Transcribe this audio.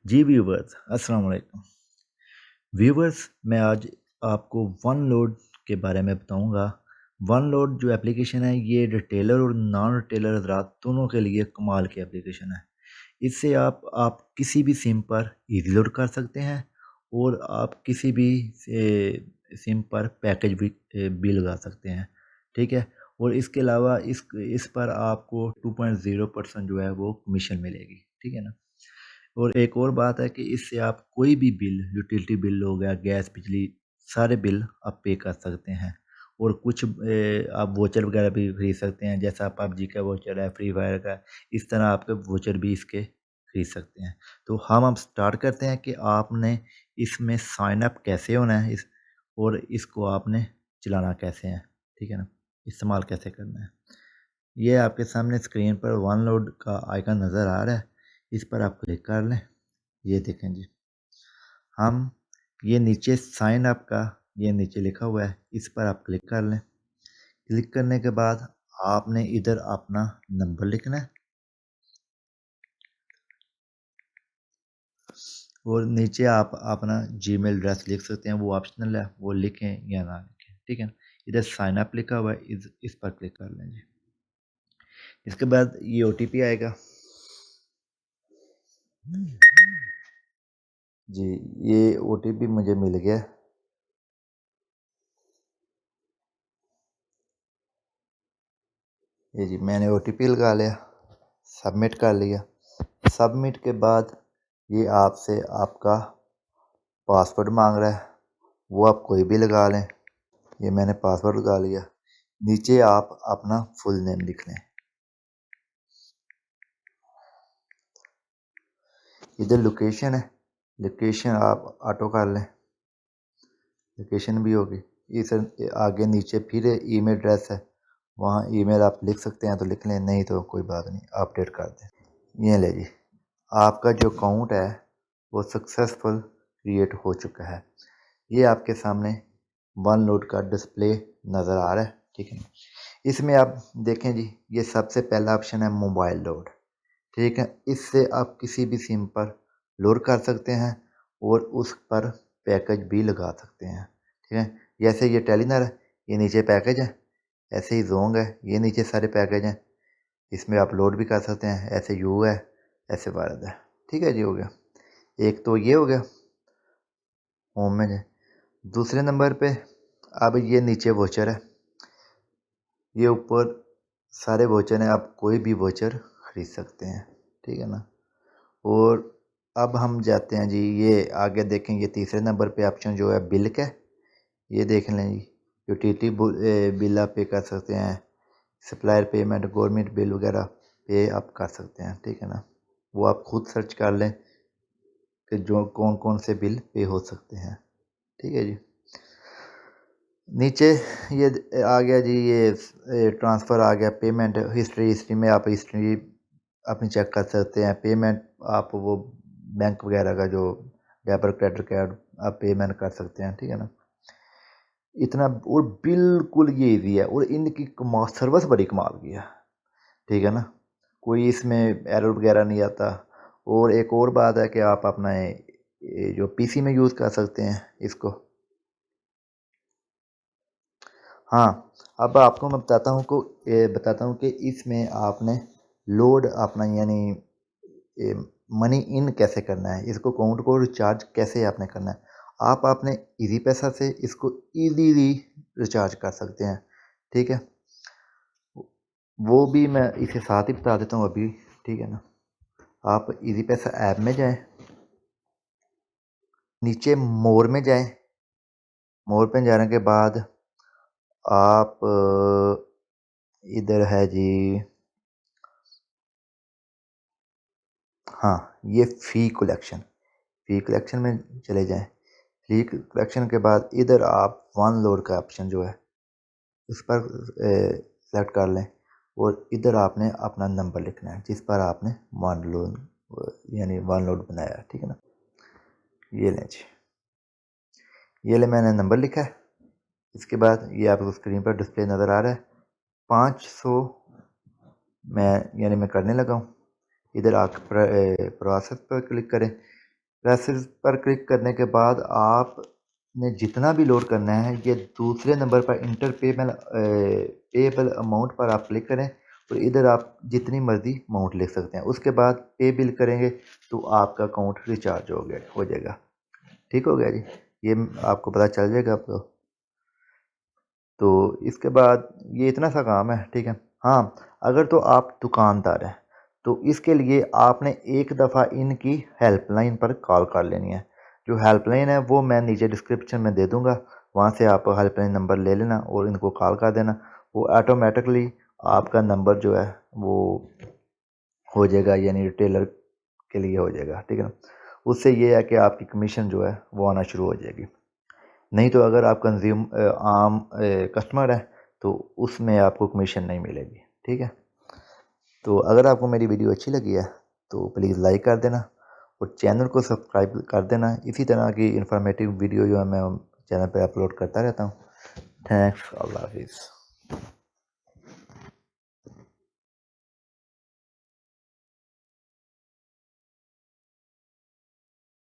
जी viewers, अस्सलाम वालेकुम। Viewers, मैं आज आपको वन लोड के बारे में बताऊंगा। वन लोड जो एप्लीकेशन है, ये रिटेलर और नॉन रिटेलर हज़रात दोनों के लिए कमाल की एप्लीकेशन है। इससे आप किसी भी सिम पर ईज़ी लोड कर सकते हैं और आप किसी भी सिम पर पैकेज भी लगा सकते हैं, ठीक है? और इसके अलावा इस पर आपको 2.0% जो है वो कमीशन मिलेगी, ठीक है ना? और एक और बात है कि इससे आप कोई भी बिल, यूटिलिटी बिल हो गया, गैस, बिजली, सारे बिल आप पे कर सकते हैं। और कुछ आप वोचर वगैरह भी खरीद सकते हैं, जैसा पबजी का वोचर है, फ्री फायर का, इस तरह आपके वोचर भी इसके खरीद सकते हैं। तो हम अब स्टार्ट करते हैं कि आपने इसमें साइन अप कैसे होना है और इसको आपने चलाना कैसे है, ठीक है ना? इस्तेमाल कैसे करना है। ये आपके सामने स्क्रीन पर वन लोड का आइकन नज़र आ रहा है, इस पर आप क्लिक कर लें। ये देखें जी, हम ये नीचे साइन अप का ये नीचे लिखा हुआ है, इस पर आप क्लिक कर लें। क्लिक करने के बाद आपने इधर अपना नंबर लिखना है और नीचे आप अपना जीमेल एड्रेस लिख सकते हैं, वो ऑप्शनल है, वो लिखें या ना लिखें, ठीक है। इधर साइन अप लिखा हुआ है, इस पर क्लिक कर लें जी। इसके बाद ये ओटीपी आएगा जी। ये ओटीपी मुझे मिल गया। ये जी मैंने ओटीपी लगा लिया, सबमिट कर लिया। सबमिट के बाद ये आपसे आपका पासवर्ड मांग रहा है, वो आप कोई भी लगा लें। ये मैंने पासवर्ड लगा लिया। नीचे आप अपना फुल नेम लिख लें। इधर लोकेशन है, लोकेशन आप ऑटो कर लें, लोकेशन भी होगी। इस आगे नीचे फिर ईमेल एड्रेस है, वहाँ ईमेल आप लिख सकते हैं तो लिख लें, नहीं तो कोई बात नहीं, अपडेट कर दें। ये ले जी, आपका जो अकाउंट है वो सक्सेसफुल क्रिएट हो चुका है। ये आपके सामने वन लोड का डिस्प्ले नज़र आ रहा है, ठीक है। इसमें आप देखें जी, ये सबसे पहला ऑप्शन है मोबाइल लोड, ठीक है। इससे आप किसी भी सिम पर लोड कर सकते हैं और उस पर पैकेज भी लगा सकते हैं, ठीक है। जैसे ये टेलीनर है, ये नीचे पैकेज है। ऐसे ही जोंग है, ये नीचे सारे पैकेज हैं, इसमें आप लोड भी कर सकते हैं। ऐसे यू है, ऐसे भारत है, ठीक है जी। हो गया एक, तो ये हो गया होम में है। दूसरे नंबर पे अब ये नीचे वोचर है, ये ऊपर सारे वोचर हैं, आप कोई भी वोचर खरीद सकते हैं, ठीक है ना। और अब हम जाते हैं जी, ये आगे देखें, ये तीसरे नंबर पे ऑप्शन जो है बिल का, ये देख लें जी। यूटिलिटी बिल आप पे कर सकते हैं, सप्लायर पेमेंट, गवर्नमेंट बिल वगैरह पे आप कर सकते हैं, ठीक है ना। वो आप खुद सर्च कर लें कि जो कौन कौन से बिल पे हो सकते हैं, ठीक है जी। नीचे ये आ गया जी, ये ट्रांसफ़र आ गया, पेमेंट हिस्ट्री। हिस्ट्री में आप हिस्ट्री अपनी चेक कर सकते हैं। पेमेंट आप वो बैंक वगैरह का जो डेबिट क्रेडिट कार्ड आप पेमेंट कर सकते हैं, ठीक है ना। इतना और बिल्कुल ये इजी है, और इनकी सर्विस बड़ी कमाल की है, ठीक है ना। कोई इसमें एरर वगैरह नहीं आता। और एक और बात है कि आप अपना ये जो पीसी में यूज़ कर सकते हैं इसको। हाँ, अब आपको मैं बताता हूँ कि इसमें आपने लोड अपना यानी मनी इन कैसे करना है, इसको अकाउंट को रिचार्ज कैसे आपने करना है। आप आपने इजी पैसा से इसको इजीली रिचार्ज कर सकते हैं, ठीक है। वो भी मैं इसके साथ ही बता देता हूँ अभी, ठीक है ना। आप इजी पैसा ऐप में जाएं, नीचे मोर में जाएं। मोर पे जाने के बाद आप इधर है जी, हाँ, ये फ़ी कलेक्शन में चले जाएं। फ़ी कलेक्शन के बाद इधर आप वन लोड का ऑप्शन जो है उस पर सेलेक्ट कर लें, और इधर आपने अपना नंबर लिखना है जिस पर आपने वन लोड यानी वन लोड बनाया है, ठीक है ना। ये लें जी, ये ले मैंने नंबर लिखा है। इसके बाद ये आपको स्क्रीन पर डिस्प्ले नज़र आ रहा है। 500 मैं करने लगा हूँ। इधर आकर प्रोसेस पर क्लिक करें। रेसिप्ट पर क्लिक करने के बाद आपने जितना भी लोड करना है ये दूसरे नंबर पर इंटर पेबल अमाउंट पर आप क्लिक करें और इधर आप जितनी मर्ज़ी अमाउंट लिख सकते हैं। उसके बाद पे बिल करेंगे तो आपका अकाउंट रिचार्ज हो जाएगा। ठीक हो गया जी, ये आपको पता चल जाएगा आपको। तो इसके बाद ये इतना सा काम है, ठीक है। हाँ, अगर तो आप दुकानदार हैं तो इसके लिए आपने एक दफ़ा इनकी हेल्पलाइन पर कॉल कर लेनी है। जो हेल्पलाइन है वो मैं नीचे डिस्क्रिप्शन में दे दूँगा, वहाँ से आप हेल्पलाइन नंबर ले लेना और इनको कॉल कर देना। वो ऑटोमेटिकली आपका नंबर जो है वो हो जाएगा, यानी रिटेलर के लिए हो जाएगा, ठीक है ना। उससे ये है कि आपकी कमीशन जो है वो आना शुरू हो जाएगी। नहीं तो अगर आप आम कस्टमर है तो उसमें आपको कमीशन नहीं मिलेगी, ठीक है। तो अगर आपको मेरी वीडियो अच्छी लगी है तो प्लीज़ लाइक कर देना और चैनल को सब्सक्राइब कर देना। इसी तरह की इंफॉर्मेटिव वीडियो जो है मैं चैनल पर अपलोड करता रहता हूँ। थैंक्स, अल्लाह हाफिज़।